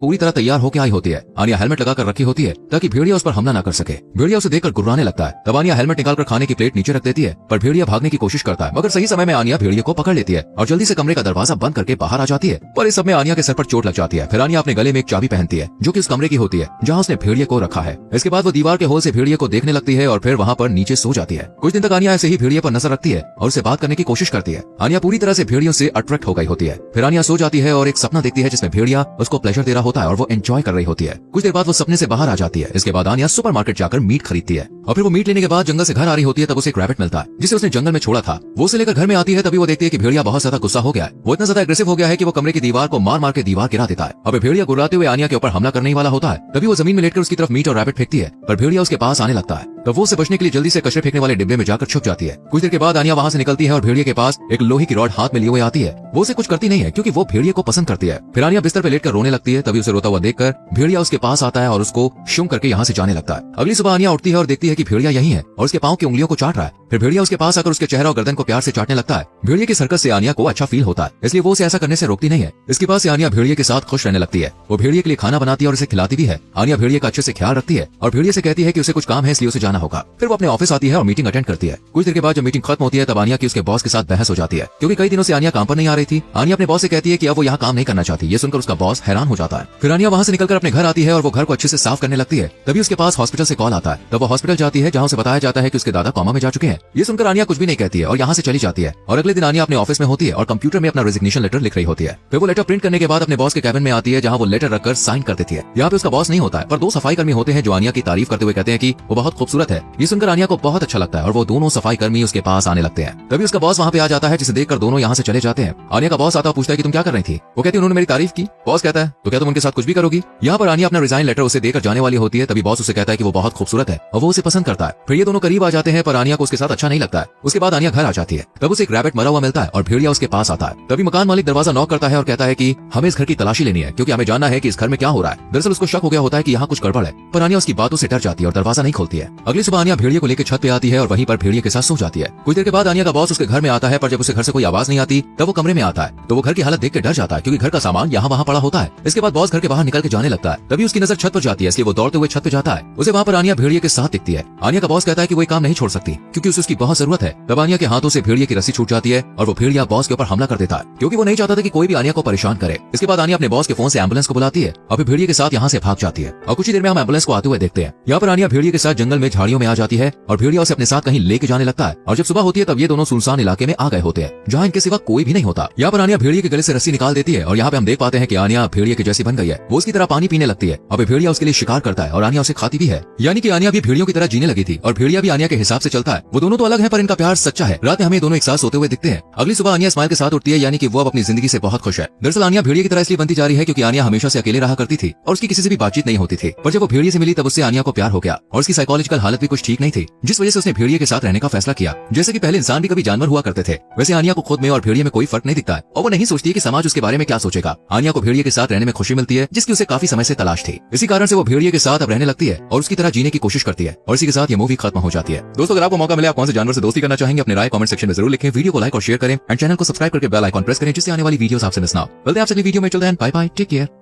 पूरी तरह तैयार होकर आई होती है। आनिया हेलमेट लगाकर रखी होती है ताकि भेड़िया उस पर हमला न कर सके। भेड़िया उसे देखकर गुर्राने लगता है। तब आनिया हेलमेट निकालकर खाने की प्लेट नीचे रख देती है, पर भेड़िया भागने की कोशिश करता है, मगर सही समय में आनिया भेड़िया को पकड़ लेती है और जल्दी से कमरे का दरवाजा बंद करके बाहर आ जाती है। पर इस सब में आनिया के सर पर चोट लग जाती है। फिर आनिया अपने गले में एक चाबी पहनती है जो कि उस कमरे की होती है जहाँ उसने भेड़िया को रखा है। इसके बाद वो दीवार के होल से भेड़िया को देखने लगती है और फिर वहाँ पर नीचे सो जाती है। कुछ दिन तक आनिया ऐसे ही भेड़िया पर नजर रखती है और उसे बात करने की कोशिश करती है। आनिया पूरी तरह से भेड़ियों से अट्रैक्ट हो गई होती है। फिर आनिया सो जाती है और एक सपना देखती है जिसमें भेड़िया उसको प्लेजर दे रहा होता है और वो एंजॉय कर रही होती है। कुछ देर बाद वो सपने से बाहर आ जाती है। इसके बाद आनिया सुपरमार्केट जाकर मीट खरीदती है और फिर वो मीट लेने के बाद जंगल से घर आ रही होती है। तब उसे एक रैबिट मिलता है जिसे उसने जंगल में छोड़ा था। वो उसे लेकर घर में आती है। तभी वो देखती है कि भेड़िया बहुत ज्यादा गुस्सा हो गया है। वो इतना ज्यादा एग्रेसिव हो गया है कि वो कमरे की दीवार को मार मार के दीवार गिरा देता है। अब भेड़िया गुर्राते हुए आनिया के ऊपर हमला करने वाला होता है। तभी वो जमीन में लेटकर उसकी तरफ मीट और रैबिट फेंकती है, पर भेड़िया उसके पास आने लगता है। तब वो उसे बचने के लिए जल्दी से कचरे फेंकने वाले डिब्बे में जाकर छुप जाती है। कुछ देर के बाद आनिया वहाँ से निकलती है और भेड़िया के पास एक लोहे की रॉड हाथ में लिए हुए आती है। वो उसे कुछ करती नहीं है क्योंकि वो भेड़िया को पसंद करती है। फिर आनिया बिस्तर पे लेटकर रोने लगती है। तभी उसे रोता हुआ देखकर भेड़िया उसके पास आता है और उसको शुम करके यहाँ से जाने लगता है। अगली सुबह आनिया उठती है और देखती है कि भेड़िया यही है और उसके पाँव की उंगलियों को चाट रहा है। फिर भेड़िया उसके पास आकर उसके चेहरा और गर्दन को प्यार से चाटने लगता है। भेड़िया की हरकत से आनिया को अच्छा फील होता है, इसलिए वो उसे ऐसा करने से रोकती नहीं है। इसके बाद से आनिया भेड़िया के साथ खुश रहने लगती है। वो भेड़िया के लिए खाना बनाती है और उसे खिलाती भी है। आनिया भेड़िया का अच्छे से ख्याल रखती है और भेड़िया से कहती है कि उसे कुछ काम है इसलिए उसे जाना होगा। फिर वो अपने ऑफिस आती है और मीटिंग अटेंड करती है। कुछ देर के बाद जब मीटिंग खत्म होती है तब आनिया की उसके बॉस के साथ बहस हो जाती है क्योंकि कई दिनों से आनिया काम पर नहीं आ रही थी। आनिया अपने बॉस से कहती है कि अब वो यहाँ काम नहीं करना चाहती। ये सुनकर उसका बॉस हैरान हो जाता है। फिर आनिया वहाँ से निकलकर अपने घर आती है और वो घर को अच्छे से साफ करने लगती है। तभी उसके पास हॉस्पिटल से कॉल आता है। तब वो हॉस्पिटल जाती है जहाँ उसे बताया जाता है कि उसके दादा कोमा में जा चुके हैं। ये सुनकर आनिया कुछ भी नहीं कहती है और यहाँ से चली जाती है। और अगले दिन आनिया अपने ऑफिस में होती है और कंप्यूटर में अपना रेजिग्नेशन लेटर लिख रही होती है। फिर वो लेटर प्रिंट करने के बाद अपने बॉस के कैबिन में आती है जहाँ वो लेटर रखकर साइन कर देती है। यहाँ पे उसका बॉस नहीं होता है, पर दो सफाई कर्मी होते हैं जो आनिया की तारीफ करते हुए कहते हैं कि वो बहुत खूबसूरत है। ये सुनकर आनिया को बहुत अच्छा लगता है और वो दोनों सफाई कर्मी उसके पास आने लगते हैं। तभी उसका बॉस वहाँ पे आ जाता है जिसे देखकर दोनों यहाँ से चले जाते हैं। आनिया का बॉस आता है, पूछता है कि तुम क्या कर रही थी। वो कहती है उन्होंने मेरी तारीफ की। बॉस कहता है तो क्या तुम उनके साथ कुछ भी करोगी। यहाँ पर आनिया अपना रिजाइन लेटर उसे देकर जाने वाली होती है। तभी बॉस उसे कहता है कि वो बहुत खूबसूरत है और वो उसे पसंद करता है। फिर ये दोनों करीब आ जाते हैं पर आनिया को उसके साथ अच्छा नहीं लगता है। उसके बाद आनिया घर आ जाती है। तब उसे एक रैबिट मरा हुआ मिलता है और भेड़िया उसके पास आता है। तभी मकान मालिक दरवाजा नॉक करता है और कहता है कि हमें इस घर की तलाशी लेनी है क्योंकि हमें जानना है कि इस घर में क्या हो रहा है। दरअसल उसको शक हो गया होता है कि यहाँ कुछ गड़बड़ है, पर आनिया उसकी बातों से डर जाती है और दरवाजा नहीं खोलती है। अगली सुबह आनिया भेड़िया को लेकर छत पे आती है और वहीं पर भेड़िया के साथ सो जाती है। कुछ देर के बाद आनिया का बॉस उसके घर में आता है, पर जब उसे घर से कोई आवाज नहीं आती तब वो कमरे में आता है। तो वो घर की हालत देख के डर जाता है क्योंकि घर का सामान यहाँ वहाँ पड़ा होता है। इसके बाद बॉस घर के बाहर निकल के जाने लगता है। तभी उसकी नजर छत पर जाती है, इसलिए वो दौड़ते हुए छत पे जाता है। उसे वहाँ पर आनिया भेड़िया के साथ दिखती है। आनिया का बॉस कहता है कि वो काम नहीं छोड़ सकती क्योंकि उसे उसकी बहुत जरूरत है। तब आनिया के हाथों से भेड़िया की रस्सी छूट जाती है और वो भेड़िया बॉस के ऊपर हमला कर देता है क्योंकि वो नहीं चाहता था कि कोई भी आनिया को परेशान करे। इसके बाद आनिया अपने बॉस के फोन से एम्बुलेंस को बुलाती है और फिर भेड़िया के साथ यहाँ से भाग जाती है। और कुछ ही देर में हम एम्बुलेंस को आते हुए देखते हैं। यहाँ पर आनिया भेड़िया के साथ जंगल में झाड़ियों में आ जाती है और भेड़िया उसे अपने साथ कहीं लेके जाने लगता है। और जब सुबह होती है तब ये दोनों सुनसान इलाके में आ गए होते हैं जहाँ इनके सिवा कोई भी नहीं होता। यहाँ पर आनिया भेड़िया के गले से रस्सी निकाल देती है और यहाँ पे हम देख पाते हैं कि आनिया भेड़िया की जैसी बन गई है। वो उसकी तरह पानी पीने लगती है और भेड़िया उसके लिए शिकार करता है और आनिया उसे खाती भी है। यानी कि आनिया भी भेड़ियों की तरह जीने लगी थी और भेड़िया भी आनिया के हिसाब से चलता है। वो दोनों तो अलग है पर इनका प्यार सच्चा है। रात में हमें दोनों एक साथ सोते हुए दिखते हैं। अगली सुबह आनिया स्माइल के साथ उठती है, यानी कि वो अब अपनी जिंदगी से बहुत खुश है। दरअसल आनिया भेड़िया की तरह इसलिए बनती जा रही है क्योंकि आनिया हमेशा से अकेले रहा करती थी और उसकी किसी से भी बातचीत नहीं होती थी। पर जब वो भेड़िया से मिली तब उससे आनिया को प्यार हो गया और उसकी साइकोलॉजिकल हालत भी कुछ ठीक नहीं थी, जिस वजह से उसने भेड़िया के साथ रहने का फैसला किया। जैसे कि पहले इंसान भी कभी जानवर हुआ करते थे, वैसे आनिया को खुद में और भेड़िया में कोई फर्क नहीं दिखता है और वो नहीं सोचती कि समाज उसके बारे में क्या सोचेगा। आनिया को भेड़िया के साथ रहने में खुशी मिलती है जिसकी उसे काफी समय से तलाश थी। इसी कारण से वो भेड़िया के साथ अब रहने लगती है और उसकी तरह जीने की कोशिश करती है। और इसी के साथ ये मूवी खत्म हो जाती है। दोस्तों अगर आपको मौका मिले आप कौन से जानवर से दोस्ती करना चाहेंगे अपने राय कमेंट सेक्शन में जरूर लिखें। वीडियो को लाइक और शेयर करें एंड चैनल को सब्सक्राइब करके बेल आइकन प्रेस करें जिससे आने वाली वीडियोस आपसे मिस ना हो। मिलते हैं आपसे अगली वीडियो में, चलते हैं बाय बाय, टेक केयर।